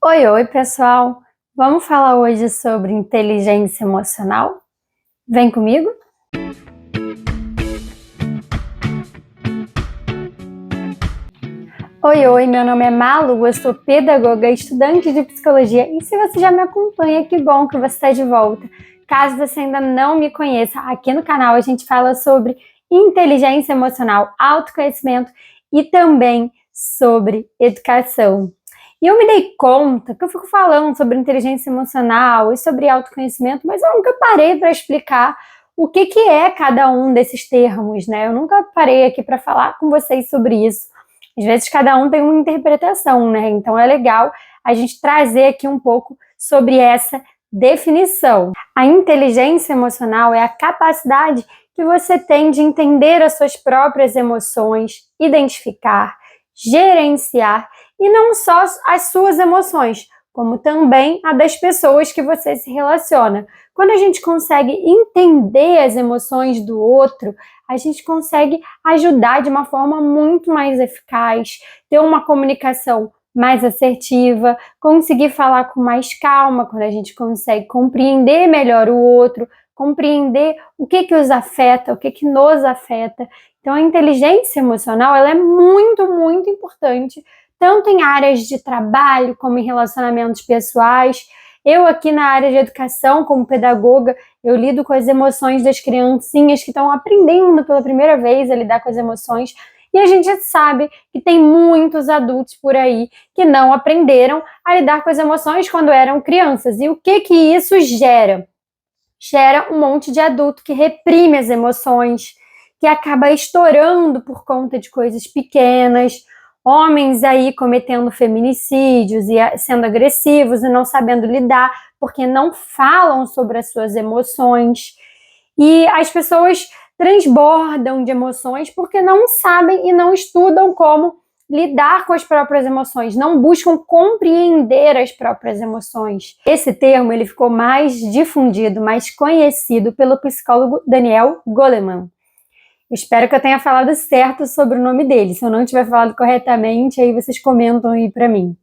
Oi, oi, pessoal! Vamos falar hoje sobre inteligência emocional? Vem comigo? Oi, oi, meu nome é Malu, eu sou pedagoga, estudante de psicologia e se você já me acompanha, que bom que você está de volta. Caso você ainda não me conheça, aqui no canal a gente fala sobre inteligência emocional, autoconhecimento e também sobre educação. E eu me dei conta que eu fico falando sobre inteligência emocional e sobre autoconhecimento, mas eu nunca parei para explicar o que é cada um desses termos, né? Eu nunca parei aqui para falar com vocês sobre isso. Às vezes cada um tem uma interpretação, né? Então é legal a gente trazer aqui um pouco sobre essa definição. A inteligência emocional é a capacidade que você tem de entender as suas próprias emoções, identificar, gerenciar e não só as suas emoções, como também a das pessoas que você se relaciona. Quando a gente consegue entender as emoções do outro, a gente consegue ajudar de uma forma muito mais eficaz, ter uma comunicação mais assertiva, conseguir falar com mais calma, quando a gente consegue compreender melhor o outro, compreender o que os afeta, o que nos afeta. Então, a inteligência emocional, ela é muito, muito importante, tanto em áreas de trabalho, como em relacionamentos pessoais. Eu aqui na área de educação, como pedagoga, eu lido com as emoções das criancinhas que estão aprendendo pela primeira vez a lidar com as emoções. E a gente sabe que tem muitos adultos por aí que não aprenderam a lidar com as emoções quando eram crianças. E o que isso gera? Gera um monte de adulto que reprime as emoções, que acaba estourando por conta de coisas pequenas, homens aí cometendo feminicídios e sendo agressivos e não sabendo lidar, porque não falam sobre as suas emoções. E as pessoas transbordam de emoções porque não sabem e não estudam como lidar com as próprias emoções, não buscam compreender as próprias emoções. Esse termo ele ficou mais difundido, mais conhecido pelo psicólogo Daniel Goleman. Espero que eu tenha falado certo sobre o nome dele. Se eu não tiver falado corretamente, aí vocês comentam aí para mim.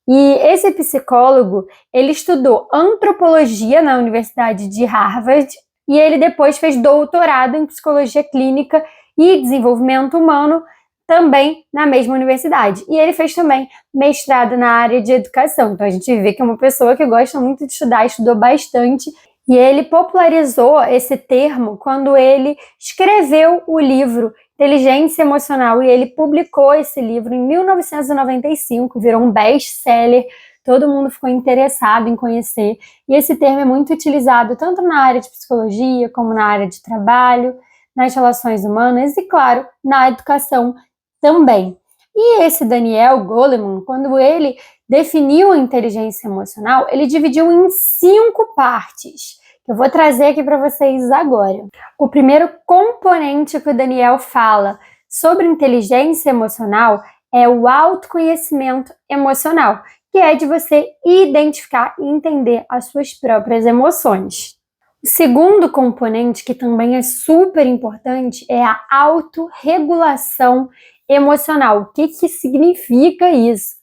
E esse psicólogo, ele estudou antropologia na Universidade de Harvard e ele depois fez doutorado em psicologia clínica e desenvolvimento humano também na mesma universidade. E ele fez também mestrado na área de educação. Então a gente vê que é uma pessoa que gosta muito de estudar, estudou bastante. E ele popularizou esse termo quando ele escreveu o livro Inteligência Emocional, e ele publicou esse livro em 1995, virou um best-seller, todo mundo ficou interessado em conhecer, e esse termo é muito utilizado tanto na área de psicologia, como na área de trabalho, nas relações humanas e, claro, na educação também. E esse Daniel Goleman, quando ele definiu a inteligência emocional, ele dividiu em 5 partes, que eu vou trazer aqui para vocês agora. O primeiro componente que o Daniel fala sobre inteligência emocional é o autoconhecimento emocional, que é de você identificar e entender as suas próprias emoções. O segundo componente, que também é super importante, é a autorregulação emocional. O que significa isso?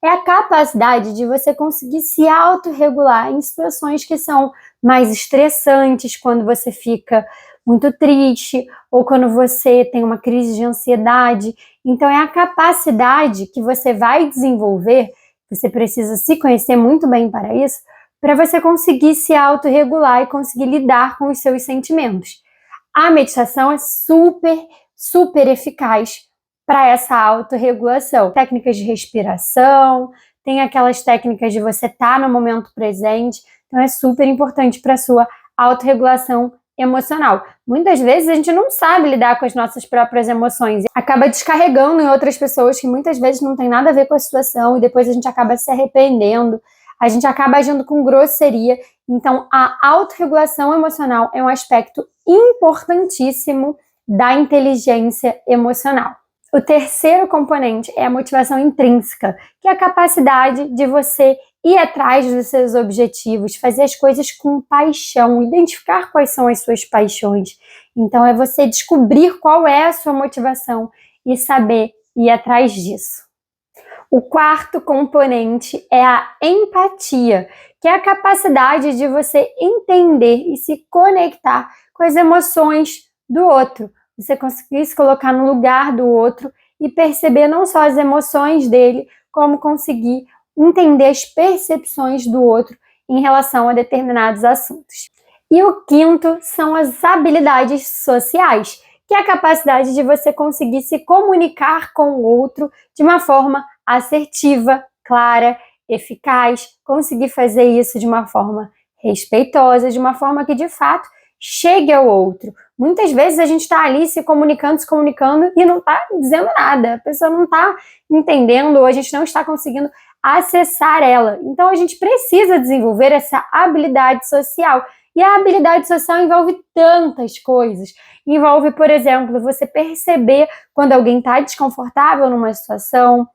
É a capacidade de você conseguir se autorregular em situações que são mais estressantes, quando você fica muito triste ou quando você tem uma crise de ansiedade. Então é a capacidade que você vai desenvolver, você precisa se conhecer muito bem para isso, para você conseguir se autorregular e conseguir lidar com os seus sentimentos. A meditação é super eficaz para essa autorregulação. Técnicas de respiração, tem aquelas técnicas de você estar no momento presente, então é super importante para a sua autorregulação emocional. Muitas vezes a gente não sabe lidar com as nossas próprias emoções, acaba descarregando em outras pessoas que muitas vezes não tem nada a ver com a situação e depois a gente acaba se arrependendo, a gente acaba agindo com grosseria. Então a autorregulação emocional é um aspecto importantíssimo da inteligência emocional. O terceiro componente é a motivação intrínseca, que é a capacidade de você ir atrás dos seus objetivos, fazer as coisas com paixão, identificar quais são as suas paixões. Então é você descobrir qual é a sua motivação e saber ir atrás disso. O quarto componente é a empatia, que é a capacidade de você entender e se conectar com as emoções do outro. Você conseguir se colocar no lugar do outro e perceber não só as emoções dele, como conseguir entender as percepções do outro em relação a determinados assuntos. E o quinto são as habilidades sociais, que é a capacidade de você conseguir se comunicar com o outro de uma forma assertiva, clara, eficaz, conseguir fazer isso de uma forma respeitosa, de uma forma que de fato chegue ao outro. Muitas vezes a gente está ali se comunicando e não está dizendo nada, a pessoa não está entendendo ou a gente não está conseguindo acessar ela. Então a gente precisa desenvolver essa habilidade social. E a habilidade social envolve tantas coisas. Envolve, por exemplo, você perceber quando alguém está desconfortável numa situação,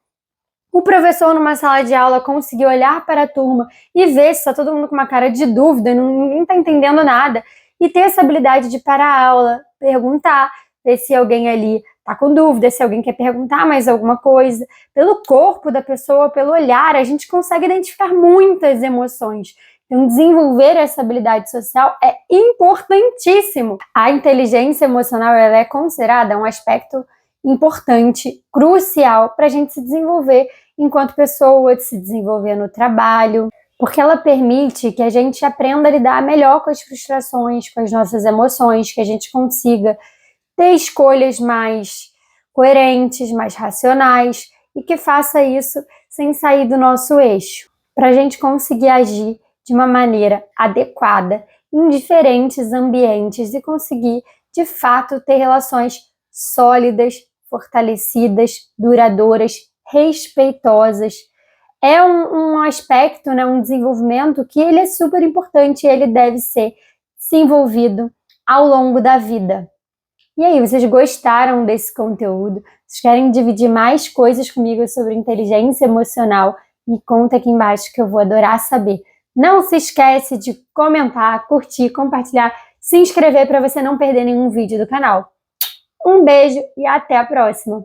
o professor numa sala de aula conseguir olhar para a turma e ver se está todo mundo com uma cara de dúvida, ninguém está entendendo nada, e ter essa habilidade de parar a aula, perguntar, ver se alguém ali está com dúvida, se alguém quer perguntar mais alguma coisa. Pelo corpo da pessoa, pelo olhar, a gente consegue identificar muitas emoções. Então, desenvolver essa habilidade social é importantíssimo. A inteligência emocional ela é considerada um aspecto importante, crucial para a gente se desenvolver enquanto pessoa, de se desenvolver no trabalho, porque ela permite que a gente aprenda a lidar melhor com as frustrações, com as nossas emoções, que a gente consiga ter escolhas mais coerentes, mais racionais e que faça isso sem sair do nosso eixo, para a gente conseguir agir de uma maneira adequada em diferentes ambientes e conseguir, de fato, ter relações sólidas, fortalecidas, duradouras, respeitosas. É um aspecto, né, um desenvolvimento que ele é super importante e ele deve ser desenvolvido ao longo da vida. E aí, vocês gostaram desse conteúdo? Vocês querem dividir mais coisas comigo sobre inteligência emocional? Me conta aqui embaixo que eu vou adorar saber. Não se esquece de comentar, curtir, compartilhar, se inscrever para você não perder nenhum vídeo do canal. Um beijo e até a próxima!